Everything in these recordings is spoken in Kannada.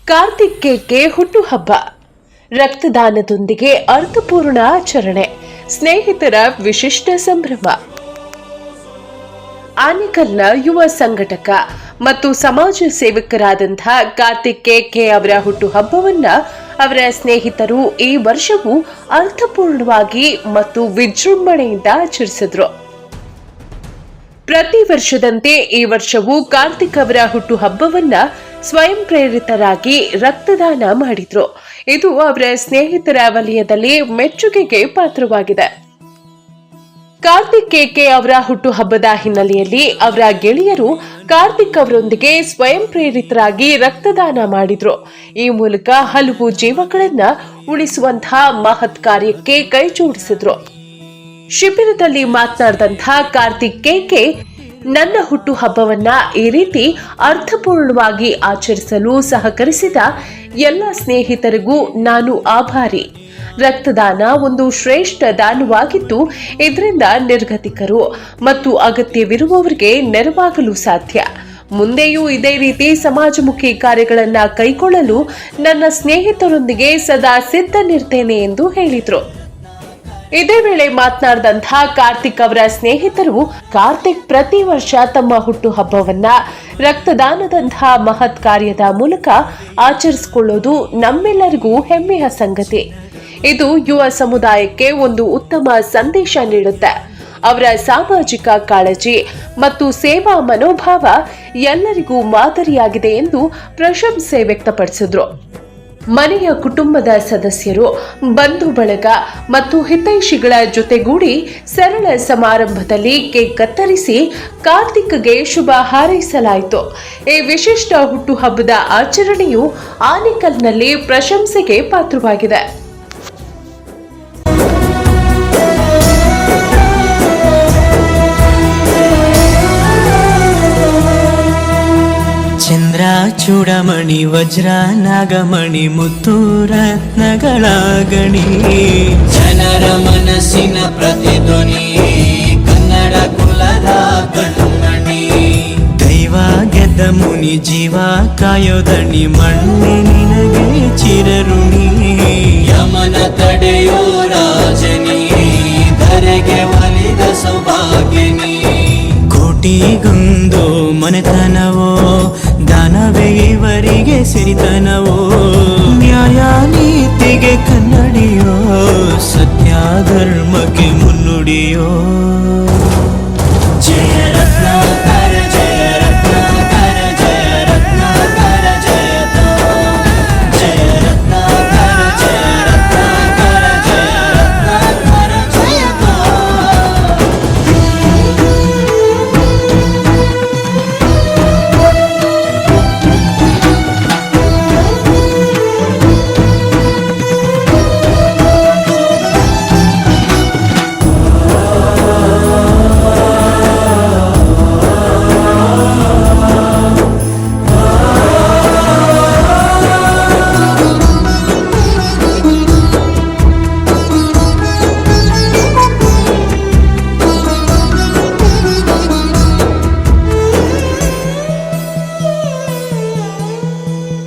ಕಾರ್ತಿಕ್ ಕೇಕೆ ಹುಟ್ಟುಹಬ್ಬ ರಕ್ತದಾನದೊಂದಿಗೆ ಅರ್ಥಪೂರ್ಣ ಆಚರಣೆ, ಸ್ನೇಹಿತರ ವಿಶಿಷ್ಟ ಸಂಭ್ರಮ. ಆನೇಕಲ್ನ ಯುವ ಸಂಘಟಕ ಮತ್ತು ಸಮಾಜ ಸೇವಕರಾದಂತಹ ಕಾರ್ತಿಕ್ ಕೇಕೆ ಅವರ ಹುಟ್ಟುಹಬ್ಬವನ್ನ ಅವರ ಸ್ನೇಹಿತರು ಈ ವರ್ಷವೂ ಅರ್ಥಪೂರ್ಣವಾಗಿ ಮತ್ತು ವಿಜೃಂಭಣೆಯಿಂದ ಆಚರಿಸಿದ್ರು. ಪ್ರತಿ ವರ್ಷದಂತೆ ಈ ವರ್ಷವೂ ಕಾರ್ತಿಕ್ ಅವರ ಹುಟ್ಟುಹಬ್ಬವನ್ನ ಸ್ವಯಂ ಪ್ರೇರಿತರಾಗಿ ರಕ್ತದಾನ ಮಾಡಿದ್ರು. ಇದು ಅವರ ಸ್ನೇಹಿತರ ವಲಯದಲ್ಲಿ ಮೆಚ್ಚುಗೆಗೆ ಪಾತ್ರವಾಗಿದೆ. ಕಾರ್ತಿಕ್ ಕೇಕೆ ಅವರ ಹುಟ್ಟುಹಬ್ಬದ ಹಿನ್ನೆಲೆಯಲ್ಲಿ ಅವರ ಗೆಳೆಯರು ಕಾರ್ತಿಕ್ ಅವರೊಂದಿಗೆ ಸ್ವಯಂ ಪ್ರೇರಿತರಾಗಿ ರಕ್ತದಾನ ಮಾಡಿದ್ರು. ಈ ಮೂಲಕ ಹಲವು ಜೀವಗಳನ್ನ ಉಳಿಸುವಂತಹ ಮಹತ್ ಕಾರ್ಯಕ್ಕೆ ಕೈ ಜೋಡಿಸಿದ್ರು. ಶಿಬಿರದಲ್ಲಿ ಮಾತನಾಡಿದಂತಹ ಕಾರ್ತಿಕ್ ಕೇಕೆ, ನನ್ನ ಹುಟ್ಟುಹಬ್ಬವನ್ನ ಈ ರೀತಿ ಅರ್ಥಪೂರ್ಣವಾಗಿ ಆಚರಿಸಲು ಸಹಕರಿಸಿದ ಎಲ್ಲ ಸ್ನೇಹಿತರಿಗೂ ನಾನು ಆಭಾರಿ. ರಕ್ತದಾನ ಒಂದು ಶ್ರೇಷ್ಠ ದಾನವಾಗಿದ್ದು, ಇದರಿಂದ ನಿರ್ಗತಿಕರು ಮತ್ತು ಅಗತ್ಯವಿರುವವರಿಗೆ ನೆರವಾಗಲು ಸಾಧ್ಯ. ಮುಂದೆಯೂ ಇದೇ ರೀತಿ ಸಮಾಜಮುಖಿ ಕಾರ್ಯಗಳನ್ನ ಕೈಗೊಳ್ಳಲು ನನ್ನ ಸ್ನೇಹಿತರೊಂದಿಗೆ ಸದಾ ಸಿದ್ಧನಿರ್ತೇನೆ ಎಂದು ಹೇಳಿದರು. ಇದೇ ವೇಳೆ ಮಾತನಾಡಿದಂತಹ ಕಾರ್ತಿಕ್ ಅವರ ಸ್ನೇಹಿತರು, ಕಾರ್ತಿಕ್ ಪ್ರತಿ ವರ್ಷ ತಮ್ಮ ಹುಟ್ಟುಹಬ್ಬವನ್ನ ರಕ್ತದಾನದಂತಹ ಮಹತ್ ಕಾರ್ಯದ ಮೂಲಕ ಆಚರಿಸಿಕೊಳ್ಳೋದು ನಮ್ಮೆಲ್ಲರಿಗೂ ಹೆಮ್ಮೆಯ ಸಂಗತಿ. ಇದು ಯುವ ಸಮುದಾಯಕ್ಕೆ ಒಂದು ಉತ್ತಮ ಸಂದೇಶ ನೀಡುತ್ತೆ. ಅವರ ಸಾಮಾಜಿಕ ಕಾಳಜಿ ಮತ್ತು ಸೇವಾ ಮನೋಭಾವ ಎಲ್ಲರಿಗೂ ಮಾದರಿಯಾಗಿದೆ ಎಂದು ಪ್ರಶಂಸೆ ವ್ಯಕ್ತಪಡಿಸಿದ್ರು. ಮನೆಯ ಕುಟುಂಬದ ಸದಸ್ಯರು, ಬಂಧು ಬಳಗ ಮತ್ತು ಹಿತೈಷಿಗಳ ಜೊತೆಗೂಡಿ ಸರಳ ಸಮಾರಂಭದಲ್ಲಿ ಕೇಕ್ ಕತ್ತರಿಸಿ ಕಾರ್ತಿಕ್ಗೆ ಶುಭ ಹಾರೈಸಲಾಯಿತು. ಈ ವಿಶಿಷ್ಟ ಹುಟ್ಟುಹಬ್ಬದ ಆಚರಣೆಯು ಆನೇಕಲ್ನಲ್ಲಿ ಪ್ರಶಂಸೆಗೆ ಪಾತ್ರವಾಗಿದೆ. ಚಂದ್ರ ಚೂಡಮಣಿ ವಜ್ರ ನಾಗಮಣಿ ಮುತ್ತು ರತ್ನಗಳ ಗಣಿ, ಜನರ ಮನಸ್ಸಿನ ಪ್ರತಿಧ್ವನಿ, ಕನ್ನಡ ಕುಲದ ಕಣ್ಮಣಿ. ದೈವ ಗೆದ್ದ ಮುನಿ ಜೀವ ಕಾಯೋದಣಿ, ಮಣ್ಣಿ ನಿನಗೆ ಚಿರಋಣಿ. ಯಮನ ತಡೆಯೋ ರಾಜನಿ, ಧರೆಗೆ ಒಲಿದ ಸೌಭಾಗ್ಯನಿ. ಕೋಟಿಗೊಂದು ಮನೆತನವೋ, ದಾನವೇ ಇವರಿಗೆ ಸಿರಿತನವೋ. ನ್ಯಾಯ ನೀತಿಗೆ ಕನ್ನಡಿಯೋ, ಸತ್ಯ ಧರ್ಮಕ್ಕೆ ಮುನ್ನುಡಿಯೋ. ಜಯ ರತ್ನಾಕರ ಜಯ ರತ್ನಾಕರ ಜಯ ರತ್ನಾಕರ ಜಯತೋ, ಜಯ ರತ್ನಾಕರ ಜಯ ರತ್ನಾಕರ ಜಯ ರತ್ನಾಕರ ಜಯತೋ.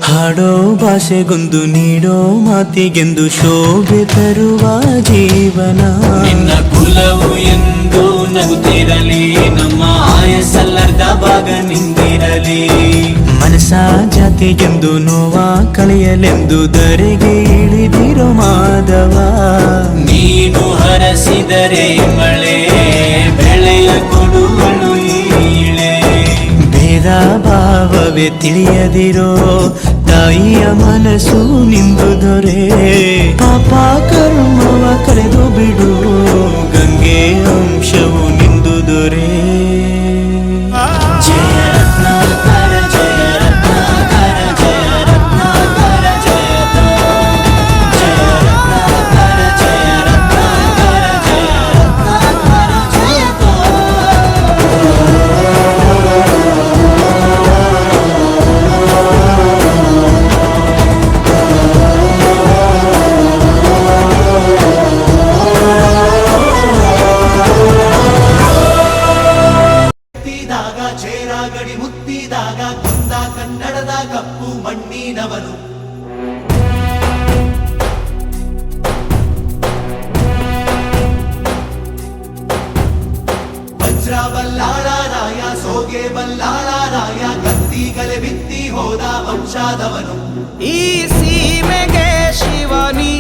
ಹಾಡೋ ಭಾಷೆಗೊಂದು ನೀಡೋ ಮಾತಿಗೆಂದು ಶೋಭೆ ತರುವ ಜೀವನ. ನಿನ್ನ ಕುಲವು ಎಂದು ನಗುತ್ತಿರಲಿ, ನಮ್ಮ ಆಯಸ್ಸಲ್ಲರ್ಧ ಭಾಗ ನಿಂದಿರಲಿ. ಮನಸ ಜಾತಿಗೆಂದು ನೋವ ಕಳೆಯಲೆಂದು ಧರೆಗೆ ಇಳಿದಿರೋ ಮಾಧವ. ನೀನು ಹರಸಿದರೆ ಮಳೆ ಬೆಳೆಯ ಕೊಡುವಳು ಈಳೆ. ಭೇದ ಭಾವವೇ ತಿಳಿಯದಿರೋ ತಾಯಿಯ ಮನಸ್ಸು ನಿಂದು ದೊರೆ. ಪಾಪ ಕರ್ಮವ ಕಳೆದು ಬಿಡು, ಗಂಗೆ ಅಂಶವು ನಿಂದು ದೊರೆ. ಜಯ ರತ್ನಾಕರ ಜಯ ರತ್ನಾಕರ ಜಯ ರತ್ನಾಕರ ಜಯತೋ, ಜಯ ರತ್ನಾಕರ ಜಯ ರತ್ನಾಕರ ಜಯ ರತ್ನಾಕರ ಜಯತೋ. ವಂಶದವನು. ವಜ್ರ ಬಲ್ಲಾಳರಾಯ ಸೋಗೆ ಬಲ್ಲಾಳರಾಯ ಕತ್ತಿಗಲೆ ಬಿತ್ತಿ ಹೋದ ವಂಶದವನು. ಈ ಸೀಮೆಗೆ ಶಿವ ನೀ